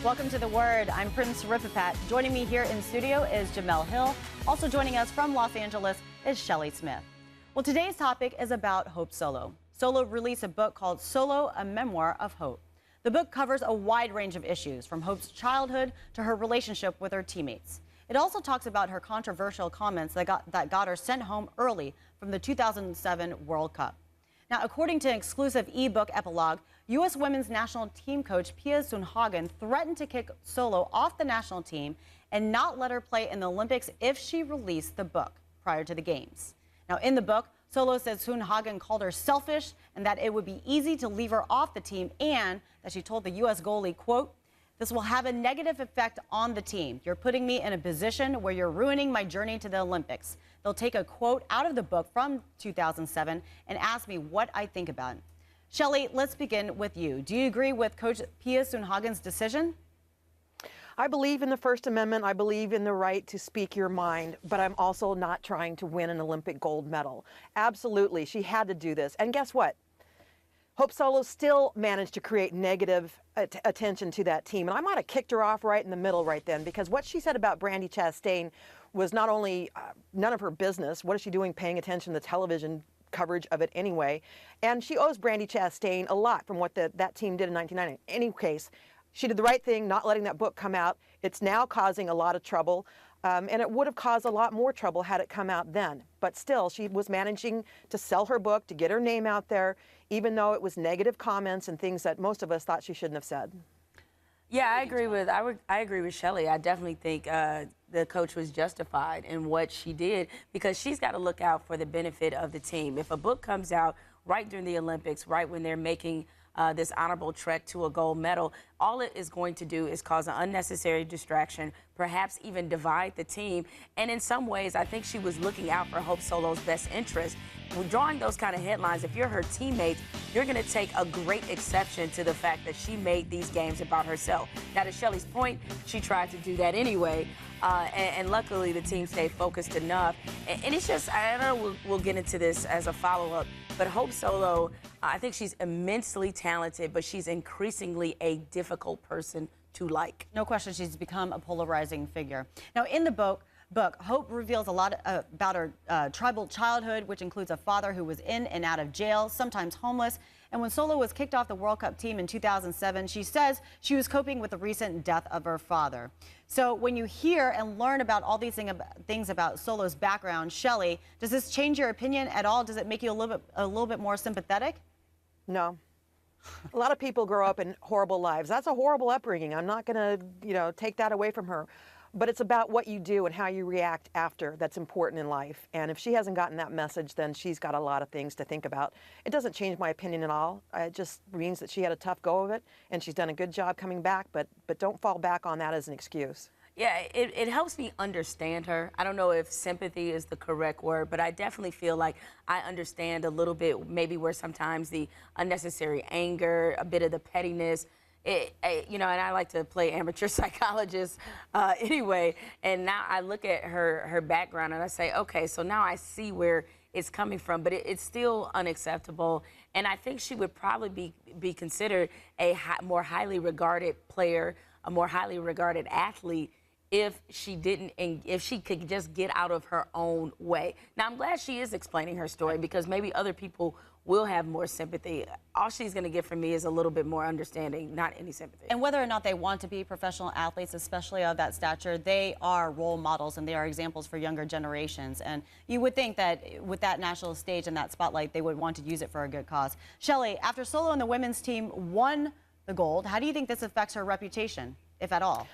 Welcome to The Word. I'm Prince Ripapat. Joining me here in studio is Jamel Hill. Also joining us from Los Angeles is Shelly Smith. Well, today's topic is about Hope Solo. Solo released a book called Solo, a Memoir of Hope. The book covers a wide range of issues, from Hope's childhood to her relationship with her teammates. It also talks about her controversial comments that got her sent home early from the 2007 World Cup. Now, according to an exclusive ebook epilogue, U.S. women's national team coach Pia Sundhage threatened to kick Solo off the national team and not let her play in the Olympics if she released the book prior to the games. Now, in the book, Solo says Sundhage called her selfish and that it would be easy to leave her off the team, and that she told the U.S. goalie, quote, "This will have a negative effect on the team. You're putting me in a position where you're ruining my journey to the Olympics." They'll take a quote out of the book from 2007 and ask me what I think about it. Shelly, let's begin with you. Do you agree with Coach Pia Sundhage's decision? I believe in the First Amendment. I believe in the right to speak your mind, but I'm also not trying to win an Olympic gold medal. Absolutely, she had to do this. And guess what? Hope Solo still managed to create negative attention to that team. And I might have kicked her off right in the middle right then, because what she said about Brandi Chastain was not only none of her business. What is she doing paying attention to the television coverage of it anyway? And she owes Brandi Chastain a lot from what that team did in 1990. In any case, she did the right thing, not letting that book come out. It's now causing a lot of trouble, and it would have caused a lot more trouble had it come out then. But still, she was managing to sell her book, to get her name out there, even though it was negative comments and things that most of us thought she shouldn't have said. Yeah, I agree with Shelly. I definitely think the coach was justified in what she did, because she's got to look out for the benefit of the team. If a book comes out right during the Olympics, right when they're making this honorable trek to a gold medal, all it is going to do is cause an unnecessary distraction, perhaps even divide the team. And in some ways, I think she was looking out for Hope Solo's best interest. Drawing those kind of headlines, if you're her teammate, you're going to take a great exception to the fact that she made these games about herself. Now, to Shelly's point, she tried to do that anyway, and luckily the team stayed focused enough. And it's just, I don't know, we'll get into this as a follow-up, but Hope Solo, I think she's immensely talented, but she's increasingly a difficult person to like. No question, she's become a polarizing figure. Now, in the book, Hope reveals a lot about her troubled childhood, which includes a father who was in and out of jail, sometimes homeless. And when Solo was kicked off the World Cup team in 2007, she says she was coping with the recent death of her father. So when you hear and learn about all these things about Solo's background, Shelly, does this change your opinion at all? Does it make you a little bit more sympathetic? No. A lot of people grow up in horrible lives. That's a horrible upbringing. I'm not going to, take that away from her. But it's about what you do and how you react after that's important in life. And if she hasn't gotten that message, then she's got a lot of things to think about. It doesn't change my opinion at all. It just means that she had a tough go of it, and she's done a good job coming back, but don't fall back on that as an excuse. Yeah, it helps me understand her. I don't know if sympathy is the correct word, but I definitely feel like I understand a little bit maybe where sometimes the unnecessary anger, a bit of the pettiness, and I like to play amateur psychologist anyway, and now I look at her background and I say, okay, so now I see where it's coming from, but it's still unacceptable, and I think she would probably be considered a more highly regarded player, a more highly regarded athlete, if she could just get out of her own way. Now, I'm glad she is explaining her story, because maybe other people will have more sympathy. All she's going to get from me is a little bit more understanding, not any sympathy. And whether or not they want to be professional athletes, especially of that stature, they are role models and they are examples for younger generations. And you would think that with that national stage and that spotlight, they would want to use it for a good cause. Shelly, after Solo and the women's team won the gold, how do you think this affects her reputation, if at all?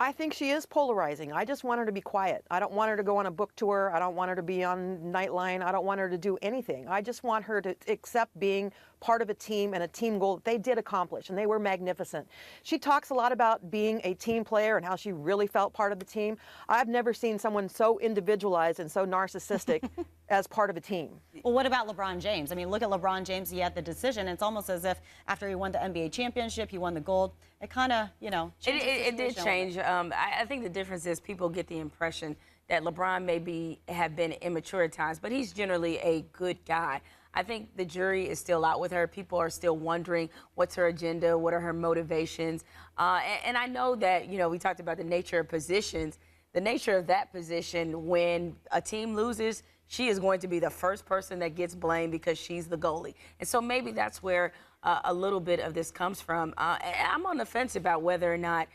I think she is polarizing. I just want her to be quiet. I don't want her to go on a book tour. I don't want her to be on Nightline. I don't want her to do anything. I just want her to accept being part of a team and a team goal that they did accomplish, and they were magnificent. She talks a lot about being a team player and how she really felt part of the team. I've never seen someone so individualized and so narcissistic as part of a team. Well, what about LeBron James? I mean, look at LeBron James. He had the decision. It's almost as if after he won the NBA championship, he won the gold. It kind of, It did change. I think the difference is people get the impression that LeBron have been immature at times, but he's generally a good guy. I think the jury is still out with her. People are still wondering what's her agenda, what are her motivations. And I know that, you know, we talked about the nature of positions. The nature of that position, when a team loses, she is going to be the first person that gets blamed because she's the goalie. And so maybe that's where a little bit of this comes from. I'm on the fence about whether or not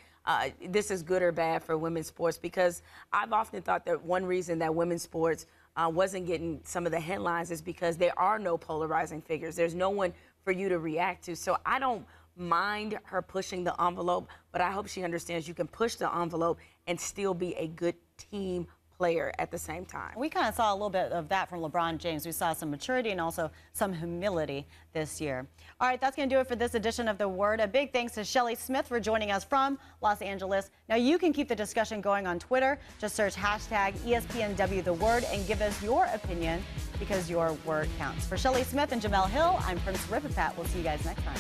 this is good or bad for women's sports, because I've often thought that one reason that women's sports wasn't getting some of the headlines is because there are no polarizing figures. There's no one for you to react to. So I don't mind her pushing the envelope, but I hope she understands you can push the envelope and still be a good team player at the same time. We kind of saw a little bit of that from LeBron James. We saw some maturity and also some humility this year. All right, that's going to do it for this edition of The Word. A big thanks to Shelly Smith for joining us from Los Angeles. Now, you can keep the discussion going on Twitter. Just search hashtag ESPNW The Word and give us your opinion, because your word counts. For Shelly Smith and Jamel Hill, I'm Prince Rivipat. We'll see you guys next time.